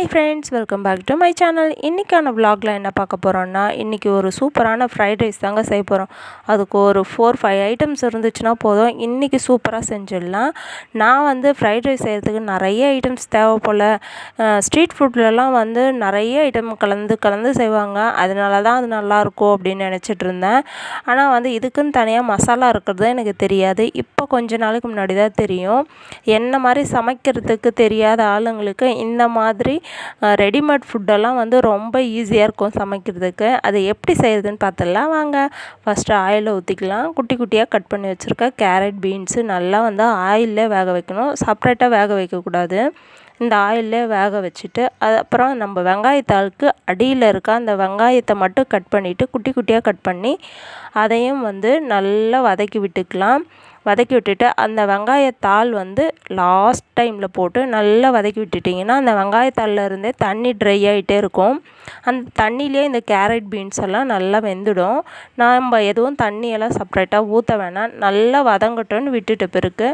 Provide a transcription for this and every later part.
Hi friends, welcome back to my channel. இன்றைக்கான விலாகில் என்ன பார்க்க போகிறோன்னா, இன்றைக்கி ஒரு சூப்பரான ஃப்ரைட் ரைஸ் தாங்க செய்ய போகிறோம். அதுக்கு ஒரு 4-5 ஐட்டம்ஸ் இருந்துச்சுன்னா போதும், இன்றைக்கி சூப்பராக செஞ்சிடலாம். நான் ஃப்ரைட் ரைஸ் செய்கிறதுக்கு நிறைய ஐட்டம்ஸ் தேவைப்போல். ஸ்ட்ரீட் ஃபுட்லலாம் நிறைய ஐட்டம் கலந்து செய்வாங்க. அதனால தான் அது நல்லாயிருக்கும் அப்படின்னு நினச்சிட்டு இருந்தேன். ஆனால் இதுக்குன்னு தனியாக மசாலா இருக்கிறது எனக்கு தெரியாது. இப்போ கொஞ்ச நாளுக்கு முன்னாடி தான் தெரியும். என்ன மாதிரி சமைக்கிறதுக்கு தெரியாத ஆளுங்களுக்கு இந்த மாதிரி ரெடிமேட் ஃபுட்டெல்லாம் ரொம்ப ஈஸியாக இருக்கும் சமைக்கிறதுக்கு. அது எப்படி செய்கிறதுன்னு பார்த்துடலாம் வாங்க. ஃபஸ்ட்டு ஆயிலை ஊற்றிக்கலாம். குட்டி குட்டியாக கட் பண்ணி வச்சுருக்க கேரட், பீன்ஸு நல்லா ஆயிலே வேக வைக்கணும். செப்ரேட்டாக வேக வைக்கக்கூடாது. இந்த ஆயிலே வேக வச்சுட்டு அப்புறம் நம்ம வெங்காயத்தாளுக்கு அடியில் இருக்க அந்த வெங்காயத்தை மட்டும் கட் பண்ணிவிட்டு குட்டி குட்டியாக கட் பண்ணி அதையும் நல்லா வதக்கி விட்டுக்கலாம். வதக்கி விட்டுட்டு அந்த வெங்காயத்தாள் லாஸ்ட் டைமில் போட்டு நல்லா வதக்கி விட்டுட்டிங்கன்னா அந்த வெங்காயத்தாளில் இருந்தே தண்ணி ட்ரை ஆகிட்டே இருக்கும். அந்த தண்ணியிலே இந்த கேரட், பீன்ஸ் எல்லாம் நல்லா வெந்துடும். நம்ம எதுவும் தண்ணியெல்லாம் செப்ரேட்டாக ஊற்ற வேணாம். நல்லா வதங்கட்டும்னு விட்டுட்ட பிறகு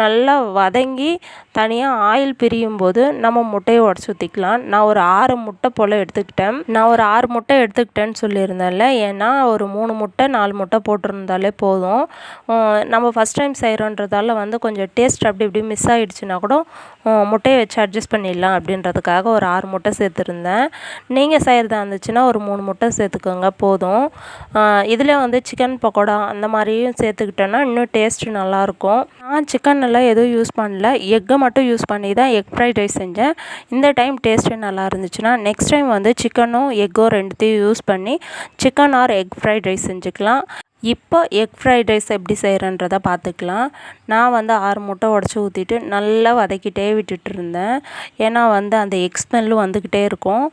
நல்லா வதங்கி தனியாக ஆயில் பிரியும் போது நம்ம முட்டையை உடச்சி ஊற்றிக்கலாம். நான் ஒரு 6 முட்டை போல் எடுத்துக்கிட்டேன். நான் ஒரு 6 முட்டை எடுத்துக்கிட்டேன்னு சொல்லியிருந்தேன்ல. ஏன்னா ஒரு 3 முட்டை 4 முட்டை போட்டிருந்தாலே போதும். நம்ம ஃபஸ்ட் டைம் செய்கிறோன்றதால கொஞ்சம் டேஸ்ட் அப்படி இப்படி மிஸ் ஆகிடுச்சுன்னா கூட முட்டையை வச்சு அட்ஜஸ்ட் பண்ணிடலாம் அப்படின்றதுக்காக ஒரு 6 முட்டை சேர்த்துருந்தேன். நீங்கள் செய்கிறதா இருந்துச்சுன்னா ஒரு 3 முட்டை சேர்த்துக்கோங்க போதும். இதில் சிக்கன் பக்கோடா அந்த மாதிரியும் சேர்த்துக்கிட்டோன்னா இன்னும் டேஸ்ட்டு நல்லாயிருக்கும். நான் சிக்கன் எல்லாம் எதுவும் யூஸ் பண்ணல, எக்கை மட்டும் யூஸ் பண்ணி தான் எக் ஃப்ரைட் ரைஸ் செஞ்சேன். இந்த டைம் டேஸ்ட்டு நல்லா இருந்துச்சுன்னா நெக்ஸ்ட் டைம் சிக்கனும் எக்கோ ரெண்டுத்தையும் யூஸ் பண்ணி chicken R X fried rice செஞ்சுக்கலாம். இப்போ எக் ஃப்ரைட் ரைஸ் எப்படி செய்கிறேன்றதை பார்த்துக்கலாம். நான் 6 முட்டை உடச்சி ஊற்றிட்டு நல்லா வதக்கிட்டே விட்டுட்டு இருந்தேன். ஏன்னா அந்த எக் ஸ்மெல்லு வந்துக்கிட்டே இருக்கும்.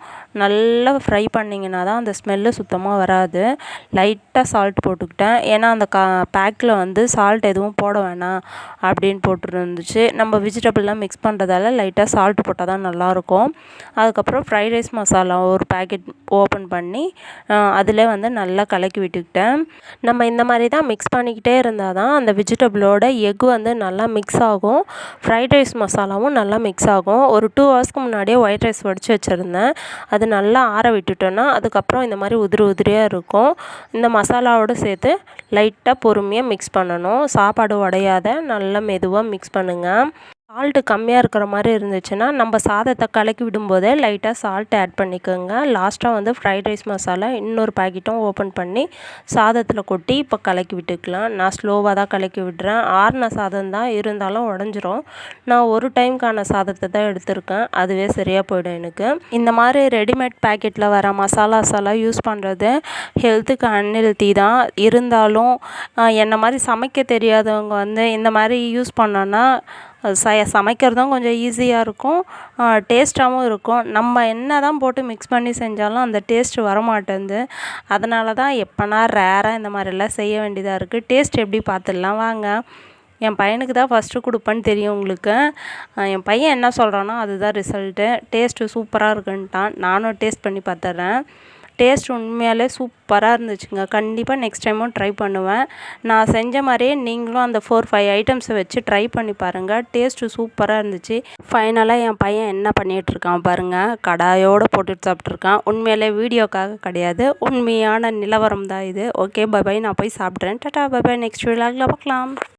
நல்லா ஃப்ரை பண்ணிங்கன்னா தான் அந்த ஸ்மெல்லு சுத்தமாக வராது. லைட்டாக சால்ட் போட்டுக்கிட்டேன். ஏன்னா அந்த பேக்கில் சால்ட் எதுவும் போட வேணாம் அப்படின்னு போட்டுருந்துச்சு. நம்ம வெஜிடபிள்லாம் மிக்ஸ் பண்ணுறதால லைட்டாக சால்ட் போட்டால் தான் நல்லாயிருக்கும். அதுக்கப்புறம் ஃப்ரைட் ரைஸ் மசாலா ஒரு பேக்கெட் ஓப்பன் பண்ணி அதில் நல்லா கலக்கி விட்டுக்கிட்டேன். நம்ம இந்த மாதிரி தான் மிக்ஸ் பண்ணிக்கிட்டே இருந்தால் தான் அந்த வெஜிடபிளோட எக் நல்லா மிக்ஸ் ஆகும். ஃப்ரைட் ரைஸ் மசாலாவும் நல்லா மிக்ஸ் ஆகும். ஒரு 2 ஹவர்ஸ்க்கு முன்னாடியே ஒயிட் ரைஸ் வடித்து வச்சுருந்தேன். அது நல்லா ஆற விட்டுட்டோன்னா அதுக்கப்புறம் இந்த மாதிரி உதிரியாக இருக்கும். இந்த மசாலாவோடு சேர்த்து லைட்டாக பொறுமையாக மிக்ஸ் பண்ணணும். சாப்பாடு உடையாத நல்லா மெதுவாக மிக்ஸ் பண்ணுங்கள். சால்ட்டு கம்மியாக இருக்கிற மாதிரி இருந்துச்சுன்னா நம்ம சாதத்தை கலக்கி விடும்போதே லைட்டாக சால்ட் ஆட் பண்ணிக்கோங்க. லாஸ்ட்டாக ஃப்ரைட் ரைஸ் மசாலா இன்னொரு பாக்கெட்டும் ஓப்பன் பண்ணி சாதத்தில் கொட்டி இப்போ கலக்கி விட்டுக்கலாம். நான் ஸ்லோவாக தான் கலக்கி விடுறேன். ஆறின சாதம் தான் இருந்தாலும் உடஞ்சிரும். நான் ஒரு டைம்க்கான சாதத்தை தான் எடுத்திருக்கேன். அதுவே சரியாக போயிடும் எனக்கு. இந்த மாதிரி ரெடிமேட் பேக்கெட்டில் வர மசாலாஸ் எல்லாம் யூஸ் பண்ணுறது ஹெல்த்துக்கு அன்ஹெல்த்தி தான். இருந்தாலும் என்ன மாதிரி சமைக்க தெரியாதவங்க இந்த மாதிரி யூஸ் பண்ணோன்னா சமைக்கிறதும் கொஞ்சம் ஈஸியாக இருக்கும், டேஸ்ட்டாகவும் இருக்கும். நம்ம என்ன தான் போட்டு மிக்ஸ் பண்ணி செஞ்சாலும் அந்த டேஸ்ட்டு வரமாட்டேங்குது. அதனால தான் எப்போனா ரேராக இந்த மாதிரிலாம் செய்ய வேண்டியதாக இருக்குது. டேஸ்ட் எப்படி பார்த்துடலாம் வாங்க. என் பையனுக்கு தான் ஃபஸ்ட்டு கொடுப்பேன்னு தெரியும் உங்களுக்கு. என் பையன் என்ன சொல்கிறானோ அதுதான் ரிசல்ட்டு. டேஸ்ட்டு சூப்பராக இருக்குன்ட்டான். நானும் டேஸ்ட் பண்ணி பார்த்துட்றேன். டேஸ்ட் உண்மையாலே சூப்பராக இருந்துச்சுங்க. கண்டிப்பாக நெக்ஸ்ட் டைமும் ட்ரை பண்ணுவேன். நான் செஞ்ச மாதிரியே நீங்களும் அந்த 4-5 ஐட்டம்ஸை வச்சு ட்ரை பண்ணி பாருங்கள். டேஸ்ட்டு சூப்பராக இருந்துச்சு. ஃபைனலாக என் பையன் என்ன பண்ணிகிட்ருக்கான் பாருங்கள். கடாயோடு போட்டுட்டு சாப்பிட்ருக்கான். உண்மையிலே வீடியோக்காக கிடையாது, உண்மையான நிலவரம் தான் இது. Okay, bye. நான் போய் சாப்பிட்றேன். டாடா, பை. நெக்ஸ்ட் வீடியோவில் பார்க்கலாம்.